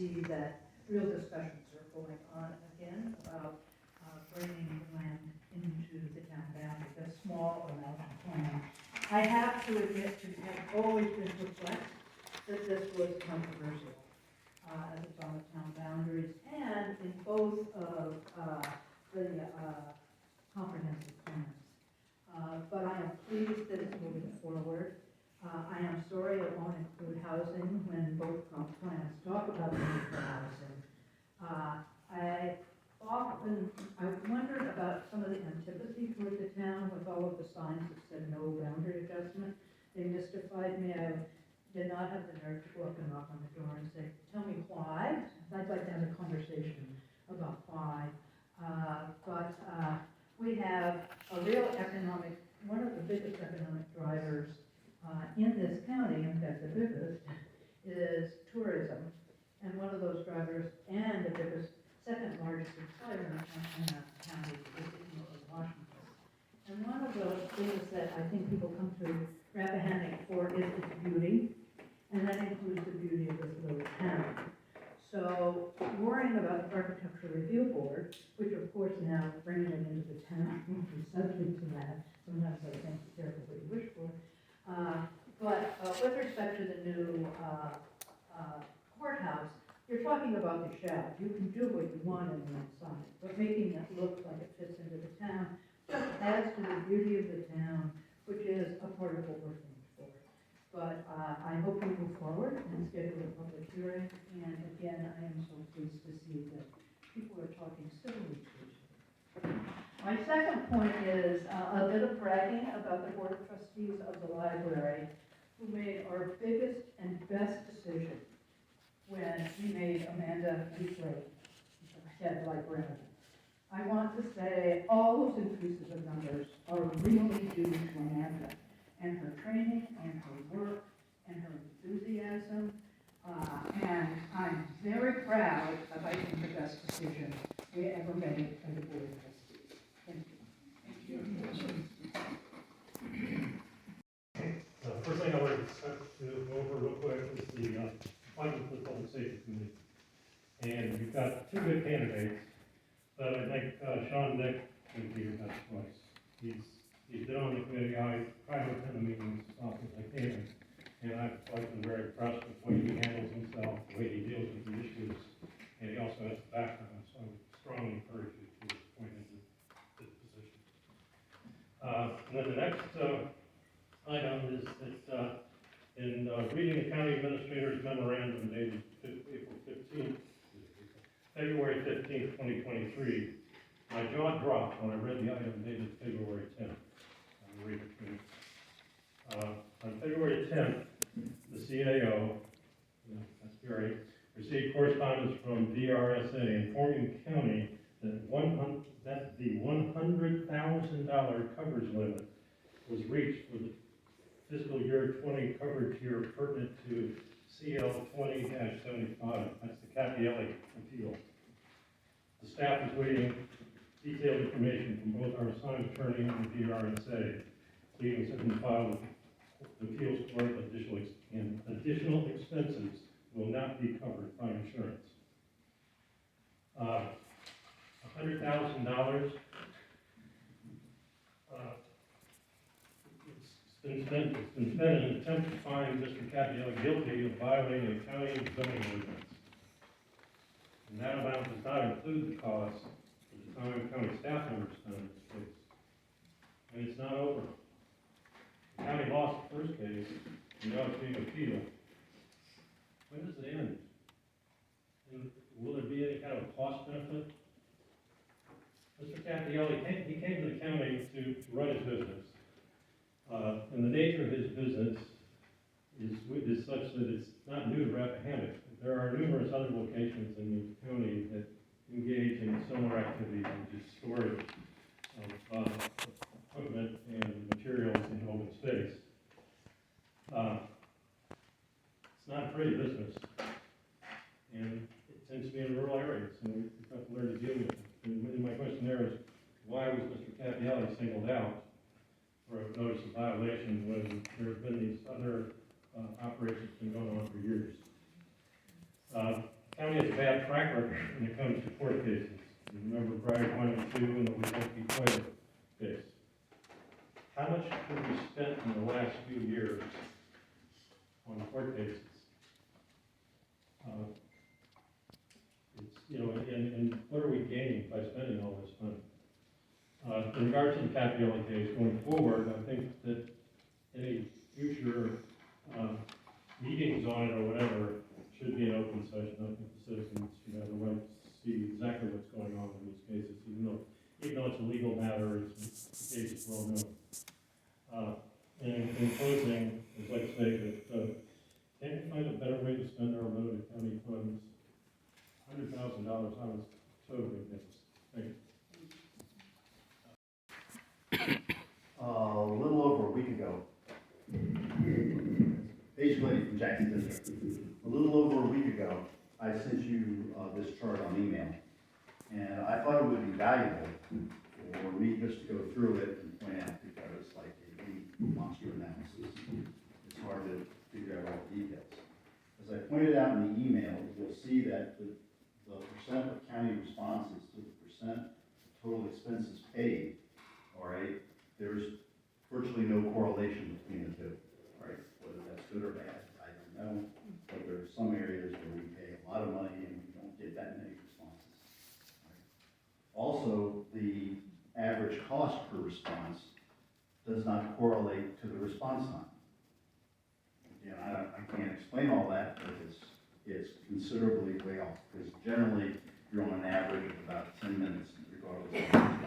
see that real discussions are going on again about bringing land into the town boundary, a small amount of land. I have to admit to have always been perplexed that this was controversial, as it's on the town boundaries and in both of the comprehensive plans. But I am pleased that it's moving forward. I am sorry it won't include housing when both comp plans talk about the need for housing. I wondered about some of the antipathy toward the town with all of the signs that said no boundary adjustment. They mystified me. I did not have the nerve to go up and knock on the door and say, tell me why. I'd like to have a conversation about why. But we have a real economic, one of the biggest economic drivers in this county, in fact the biggest, is tourism. And one of those drivers and the biggest, second largest employer in the county is Washington. And one of those things that I think people come to Rappahannock for is its beauty, and that includes the beauty of this little town. So worrying about the Architectural Review Board, which of course now bringing it into the town, won't be subject to that. Sometimes I think be careful what you wish for. But with respect to the new courthouse, you're talking about the shell. You can do what you want on the inside, but making it look like it fits into the town just adds to the beauty of the town, which is a part of what we're famous for. But I hope we move forward and schedule a public hearing. And again, I am so pleased to see that people are talking civilly to each other. My second point is a bit of bragging about the Board of Trustees of the library, who made our biggest and best decision when we made Amanda Weekly head librarian. I want to say all those increases of numbers are really due to Amanda and her training and her work and her enthusiasm. And I'm very proud of, I think, the best decision we ever made as a Board of Trustees. Thank you. First thing I wanted to go over real quick is the appointment for the Public Safety Committee. And we've got two good candidates, but I think Sean Dick would be your best choice. He's been on the committee. I try to attend the meetings as often as I can, and I've always been very impressed with the way he handles himself, the way he deals with the issues, and he also has the background, so I would strongly encourage you to appoint him to this position. And then the next item is that in reading the county administrator's memorandum dated February 15th, 2023, my jaw dropped when I read the item dated February 10th. I'll read it to you. On February 10th, the CAO, that's Gary, received correspondence from DRSA informing the county that the $100,000 coverage limit was reached for the fiscal year 20 coverage year pertinent to CL 20-75. That's the Capielli appeal. The staff is waiting detailed information from both our assigned attorney and the DRSA. Pleadings have been filed with the appeals court. Additional expenses will not be covered by insurance. $100,000. It's been spent in an attempt to find Mr. Capielli guilty of violating a county zoning ordinance. And that amount does not include the cost of the time county staff members spent in this case. And it's not over. The county lost the first case, and now it's being appealed. When does it end? And will there be any kind of cost benefit? Mr. Capielli, he came to the county to run his business. And the nature of his business is such that it's not new to Rappahannock. There are numerous other locations in the county that engage in similar activities, which is storage of equipment and materials in open space. It's not a pretty business, and it tends to be in rural areas, and we've got to learn to deal with it. And my question there is, why was Mr. Capielli singled out for a notice of violation when there have been these other operations been going on for years? County county has a bad track record when it comes to court cases. You remember Bragg 1 and 2 and the Weehawken Quayle case. How much have we spent in the last few years on court cases? It's, you know, and what are we gaining by spending all this money? In regard to the Capiola case, going forward, I think that any future meetings on it or whatever should be an open session. I think the citizens should have the right to see exactly what's going on in these cases, even though it's a legal matter, the case is well known. And in closing, I'd like to say that can't we find a better way to spend our limited county funds? $100,000, I was totally against. Thank you. A little over a week ago, Paige Liddy from Jackson District. A little over a week ago, I sent you this chart on email, and I thought it would be valuable for me just to go through it and point out, because like a monster analysis, it's hard to figure out all the details. As I pointed out in the email, you'll see that the percent of county responses to the percent of total expenses paid, all right, there's virtually no correlation between the two, right? Whether that's good or bad, I don't know, but there are some areas where we pay a lot of money and we don't get that many responses. Right? Also, the average cost per response does not correlate to the response time. Again, I can't explain all that, but it's considerably way off, because generally you're on an average of about 10 minutes regardless of the response.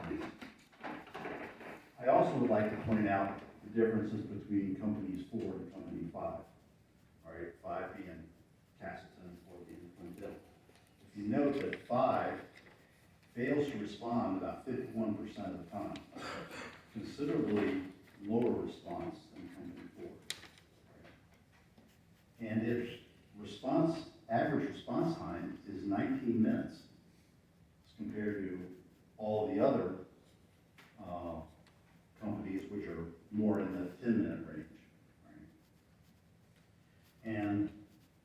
I also would like to point out the differences between companies 4 and company 5. All right, 5 being Castleton, 4 being Flint Hill. If you note that 5 fails to respond about 51% of the time, considerably lower response than company 4. Right? And its average response time is 19 minutes as compared to all the other companies, which are more in the 10-minute range. Right? And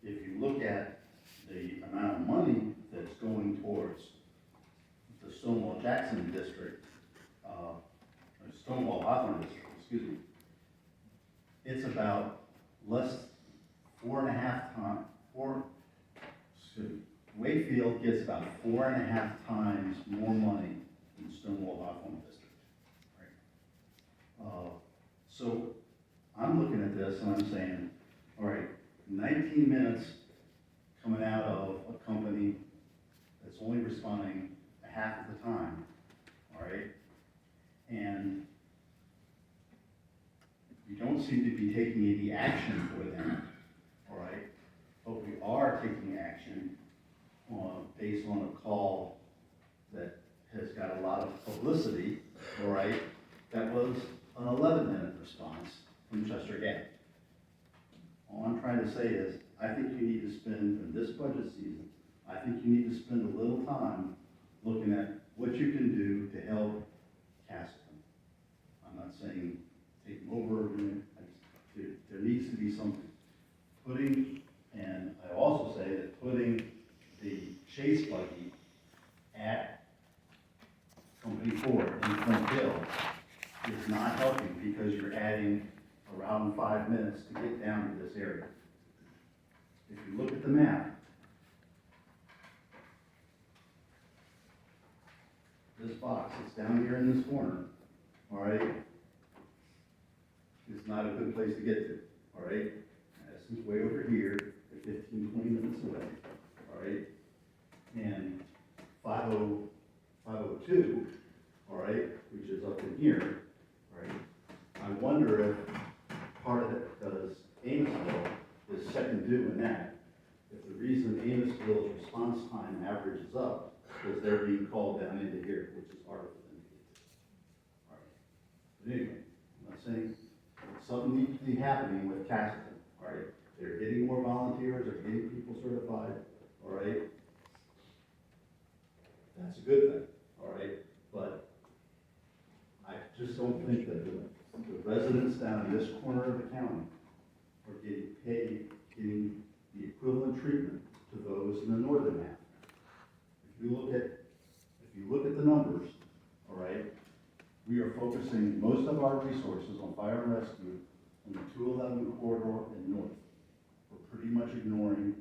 if you look at the amount of money that's going towards the Stonewall Jackson district, Stonewall Hawthorne district, excuse me, it's about less 4.5 times, Wakefield gets about 4.5 times more money than Stonewall Hawthorne district. So I'm looking at this and I'm saying, all right, 19 minutes coming out of a company that's only responding a half of the time, all right? And you don't seem to be taking any action for them, all right? But we are taking action based on a call that has got a lot of publicity, all right? That was an 11-minute response from Chester Gap. All I'm trying to say is, I think you need to spend, in this budget season, I think you need to spend a little time looking at what you can do to help Castleton. I'm not saying take them over, there needs to be something. And I also say that putting the chase buggy at Company 4 in Flint Hill is not helping, because you're adding around 5 minutes to get down to this area. If you look at the map, this box, it's down here in this corner, all right? It's not a good place to get to, all right? Madison's way over here, they're 15, 20 minutes away, all right? And 502, all right, which is up in here, right? I wonder if part of it, because Amosville is second due in that, if the reason Amosville's response time averages up is they're being called down into here, which is harder for them to get to. All right. But anyway, I'm not saying something needs to be happening with Castleton, all right? They're getting more volunteers, they're getting people certified, all right? That's a good thing, all right? But I just don't think that the residents down in this corner of the county are getting paid, getting the equivalent treatment to those in the northern half. we are focusing most of our resources on fire and rescue on the 211 corridor and north. We're pretty much ignoring